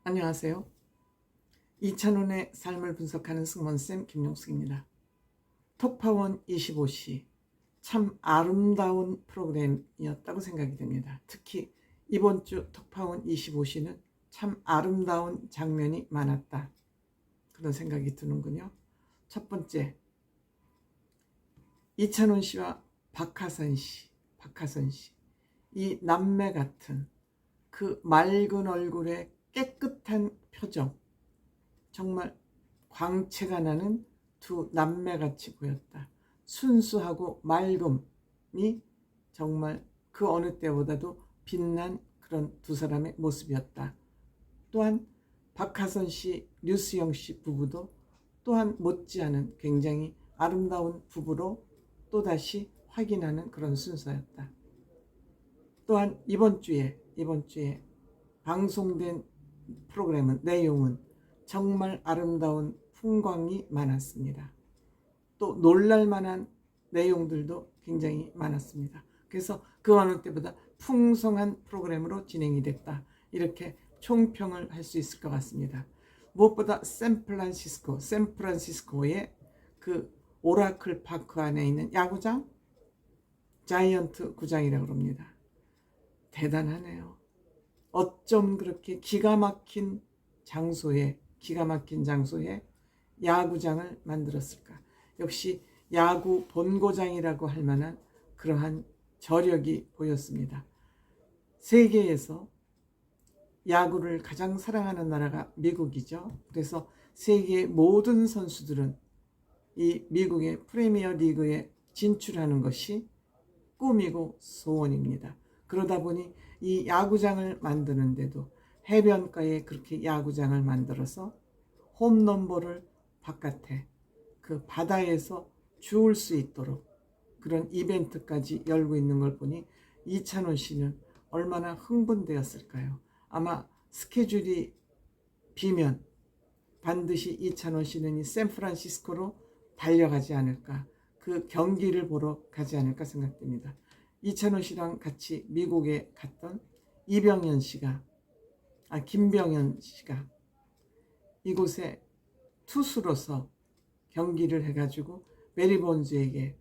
안녕하세요. 이찬원의 삶을 분석하는 승무원쌤 김용숙입니다. 톡파원 25시 참 아름다운 프로그램이었다고 생각이 됩니다. 특히 이번 주 톡파원 25시는 참 아름다운 장면이 많았다, 그런 생각이 드는군요. 첫 번째, 이찬원 씨와 박하선 씨, 이 남매 같은 그 맑은 얼굴에 깨끗한 표정, 정말 광채가 나는 두 남매같이 보였다. 순수하고 맑음이 정말 그 어느 때보다도 빛난 그런 두 사람의 모습이었다. 또한 박하선 씨, 류수영 씨 부부도 또한 못지않은 굉장히 아름다운 부부로 또다시 확인하는 그런 순서였다. 또한 이번 주에 방송된 프로그램은, 내용은 정말 아름다운 풍광이 많았습니다. 또 놀랄만한 내용들도 굉장히 많았습니다. 그래서 그 어느 때보다 풍성한 프로그램으로 진행이 됐다, 이렇게 총평을 할 수 있을 것 같습니다. 무엇보다 샌프란시스코의 그 오라클 파크 안에 있는 야구장, 자이언트 구장이라고 합니다. 대단하네요. 어쩜 그렇게 기가 막힌 장소에 야구장을 만들었을까? 역시 야구 본고장이라고 할 만한 그러한 저력이 보였습니다. 세계에서 야구를 가장 사랑하는 나라가 미국이죠. 그래서 세계의 모든 선수들은 이 미국의 프리미어 리그에 진출하는 것이 꿈이고 소원입니다. 그러다 보니 이 야구장을 만드는데도 해변가에 그렇게 야구장을 만들어서 홈런볼을 바깥에 그 바다에서 주울 수 있도록 그런 이벤트까지 열고 있는 걸 보니 이찬원 씨는 얼마나 흥분되었을까요? 아마 스케줄이 비면 반드시 이찬원 씨는 이 샌프란시스코로 달려가지 않을까, 그 경기를 보러 가지 않을까 생각됩니다. 이찬원 씨랑 같이 미국에 갔던 김병현 씨가 이곳에 투수로서 경기를 해가지고 베리 본즈에게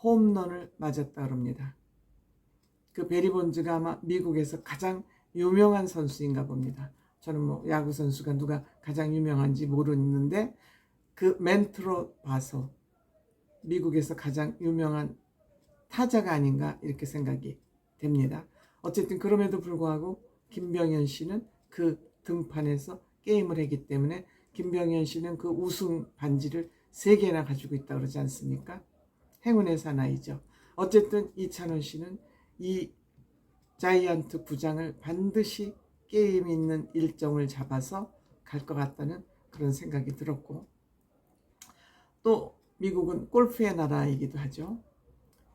홈런을 맞았다 그럽니다. 그 베리 본즈가 아마 미국에서 가장 유명한 선수인가 봅니다. 저는 뭐 야구 선수가 누가 가장 유명한지 모르는데 그 멘트로 봐서 미국에서 가장 유명한 타자가 아닌가, 이렇게 생각이 됩니다. 어쨌든 그럼에도 불구하고 김병현 씨는 그 등판에서 게임을 했기 때문에 김병현 씨는 그 우승 반지를 3개나 가지고 있다고 그러지 않습니까? 행운의 사나이죠. 어쨌든 이찬원 씨는 이 자이언트 구장을 반드시 게임 있는 일정을 잡아서 갈 것 같다는 그런 생각이 들었고, 또 미국은 골프의 나라이기도 하죠.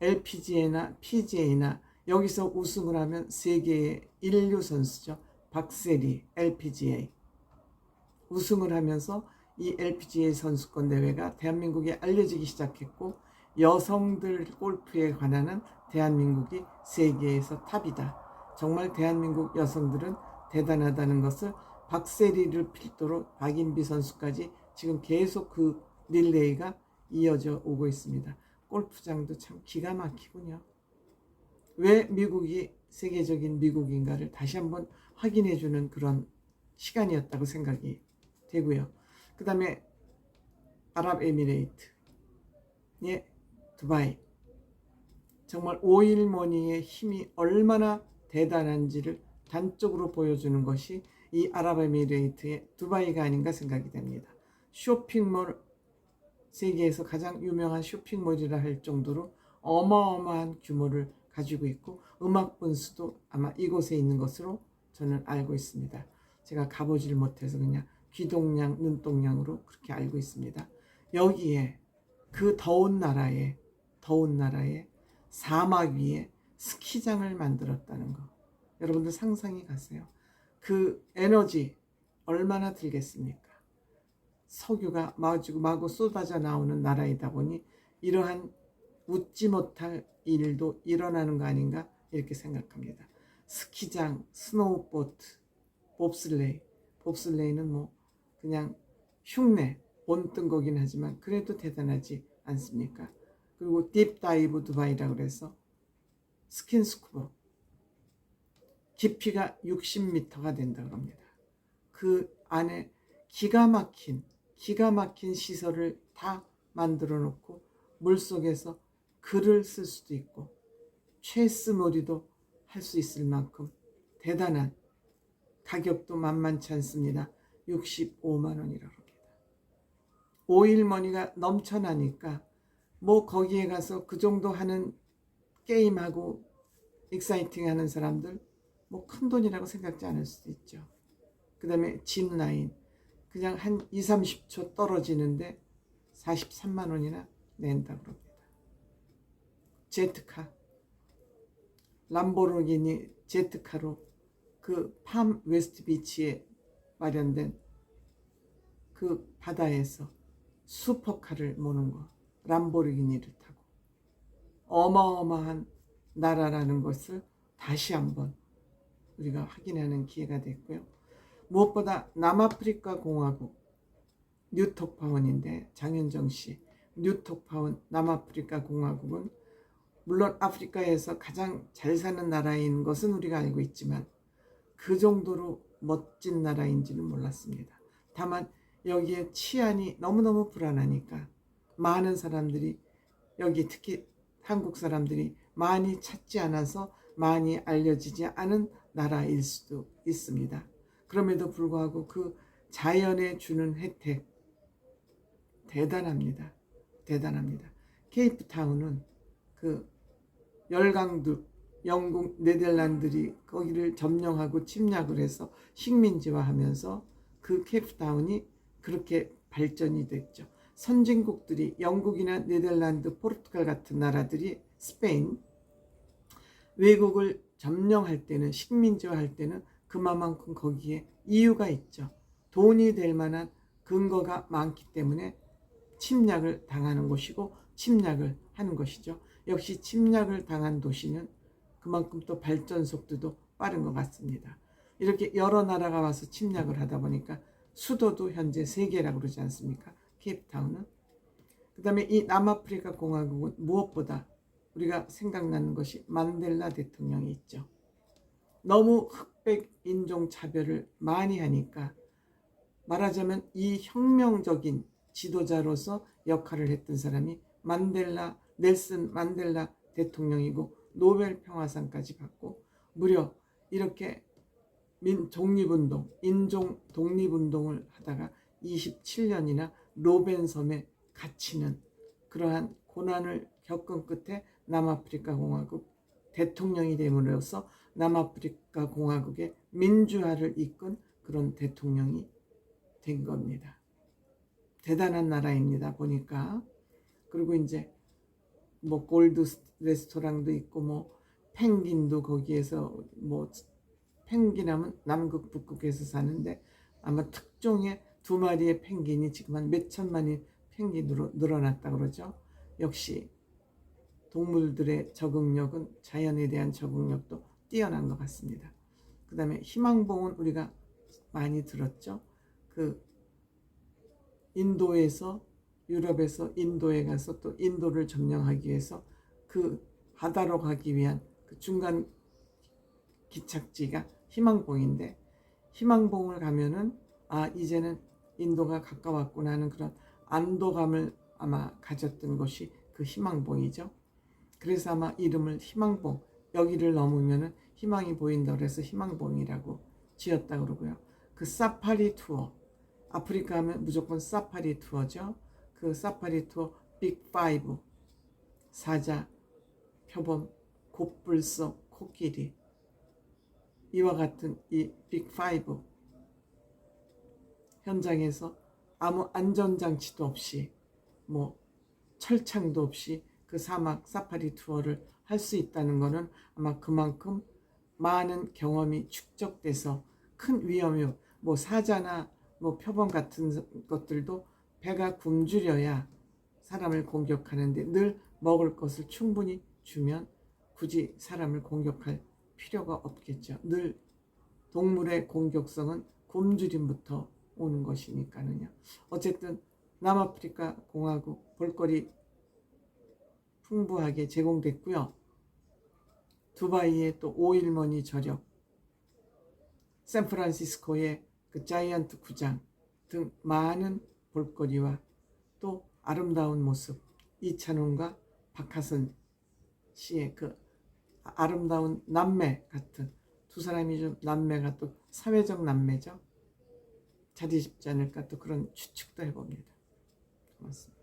LPGA나 PGA나 여기서 우승을 하면 세계의 인류 선수죠. 박세리 LPGA 우승을 하면서 이 LPGA 선수권 대회가 대한민국에 알려지기 시작했고, 여성들 골프에 관한 대한민국이 세계에서 탑이다. 정말 대한민국 여성들은 대단하다는 것을 박세리를 필두로 박인비 선수까지 지금 계속 그 릴레이가 이어져 오고 있습니다. 골프장도 참 기가 막히군요. 왜 미국이 세계적인 미국인가를 다시 한번 확인해주는 그런 시간이었다고 생각이 되고요. 그 다음에 아랍에미레이트의 두바이, 정말 오일머니의 힘이 얼마나 대단한지를 단적으로 보여주는 것이 이 아랍에미레이트의 두바이가 아닌가 생각이 됩니다. 쇼핑몰, 세계에서 가장 유명한 쇼핑몰이라 할 정도로 어마어마한 규모를 가지고 있고, 음악 분수도 아마 이곳에 있는 것으로 저는 알고 있습니다. 제가 가보질 못해서 그냥 귀동냥 눈동냥으로 그렇게 알고 있습니다. 여기에 그 더운 나라에 사막 위에 스키장을 만들었다는 거, 여러분들 상상이 가세요? 그 에너지 얼마나 들겠습니까? 석유가 마구 쏟아져 나오는 나라이다 보니 이러한 웃지 못할 일도 일어나는 거 아닌가, 이렇게 생각합니다. 스키장, 스노우보트, 봅슬레이, 봅슬레이는 뭐 그냥 흉내 온뜬 거긴 하지만 그래도 대단하지 않습니까? 그리고 딥다이브 두바이라고 그래서 스킨스쿠버 깊이가 60m가 된다고 합니다. 그 안에 기가 막힌 시설을 다 만들어 놓고 물속에서 글을 쓸 수도 있고 체스놀이도 할 수 있을 만큼 대단한, 가격도 만만치 않습니다. 65만 원이라고 합니다. 오일머니가 넘쳐나니까 뭐 거기에 가서 그 정도 하는 게임하고 익사이팅 하는 사람들 뭐 큰 돈이라고 생각지 않을 수도 있죠. 그 다음에 짚라인 그냥 한 2, 30초 떨어지는데 43만 원이나 낸다고 합니다. 제트카, 람보르기니 제트카로 그 팜 웨스트 비치에 마련된 그 바다에서 슈퍼카를 모는 거, 람보르기니를 타고 어마어마한 나라라는 것을 다시 한번 우리가 확인하는 기회가 됐고요. 무엇보다 남아프리카 공화국 뉴톡파원인데 장윤정 씨 뉴톡파원 남아프리카 공화국은 물론 아프리카에서 가장 잘 사는 나라인 것은 우리가 알고 있지만 그 정도로 멋진 나라인지는 몰랐습니다. 다만 여기에 치안이 너무너무 불안하니까 많은 사람들이 여기 특히 한국 사람들이 많이 찾지 않아서 많이 알려지지 않은 나라일 수도 있습니다. 그럼에도 불구하고 그 자연에 주는 혜택 대단합니다. 대단합니다. 케이프타운은 그 열강들 영국 네덜란드들이 거기를 점령하고 침략을 해서 식민지화하면서 그 케이프타운이 그렇게 발전이 됐죠. 선진국들이 영국이나 네덜란드, 포르투갈 같은 나라들이 스페인 외국을 점령할 때는 식민지화할 때는 그만큼 거기에 이유가 있죠. 돈이 될 만한 근거가 많기 때문에 침략을 당하는 곳이고 침략을 하는 것이죠. 역시 침략을 당한 도시는 그만큼 또 발전 속도도 빠른 것 같습니다. 이렇게 여러 나라가 와서 침략을 하다 보니까 수도도 현재 3개라고 그러지 않습니까? 케이프타운은. 그 다음에 이 남아프리카 공화국은 무엇보다 우리가 생각나는 것이 만델라 대통령이 있죠. 너무 흑백 인종 차별을 많이 하니까 말하자면 이 혁명적인 지도자로서 역할을 했던 사람이 넬슨 만델라 대통령이고 노벨 평화상까지 받고 무려 이렇게 독립운동, 인종 독립운동을 하다가 27년이나 로벤섬에 갇히는 그러한 고난을 겪은 끝에 남아프리카 공화국 대통령이 됨으로써 남아프리카 공화국의 민주화를 이끈 그런 대통령이 된 겁니다. 대단한 나라입니다. 보니까. 그리고 이제 뭐 골드 레스토랑도 있고 뭐 펭귄도 거기에서 뭐 펭귄하면 남극 북극에서 사는데 아마 특종의 2마리의 펭귄이 지금 한 몇천만의 펭귄으로 늘어났다 그러죠. 역시 동물들의 적응력은 자연에 대한 적응력도 뛰어난 것 같습니다. 그 다음에 희망봉은 우리가 많이 들었죠. 그 인도에서 유럽에서 인도에 가서 또 인도를 점령하기 위해서 그 바다로 가기 위한 그 중간 기착지가 희망봉인데 희망봉을 가면은 아 이제는 인도가 가까웠구나 하는 그런 안도감을 아마 가졌던 것이 그 희망봉이죠. 그래서 아마 이름을 희망봉, 여기를 넘으면은 희망이 보인다 그래서 희망봉이라고 지었다 그러고요. 그 사파리 투어, 아프리카 하면 무조건 사파리 투어죠. 그 사파리 투어 빅5, 사자, 표범, 곱불석, 코끼리 이와 같은 이 빅5 현장에서 아무 안전장치도 없이 뭐 철창도 없이 그 사막 사파리 투어를 할 수 있다는 것은 아마 그만큼 많은 경험이 축적돼서 큰 위험이 뭐 사자나 뭐 표범 같은 것들도 배가 굶주려야 사람을 공격하는데 늘 먹을 것을 충분히 주면 굳이 사람을 공격할 필요가 없겠죠. 늘 동물의 공격성은 굶주림부터 오는 것이니까는요. 어쨌든 남아프리카 공화국 볼거리 풍부하게 제공됐고요. 두바이의 또 오일머니 저력, 샌프란시스코의 그 자이언트 구장 등 많은 볼거리와 또 아름다운 모습, 이찬원과 박하선 씨의 그 아름다운 남매 같은, 두 사람이 좀 남매가 또 사회적 남매죠. 자리 잡지 않을까 또 그런 추측도 해봅니다. 고맙습니다.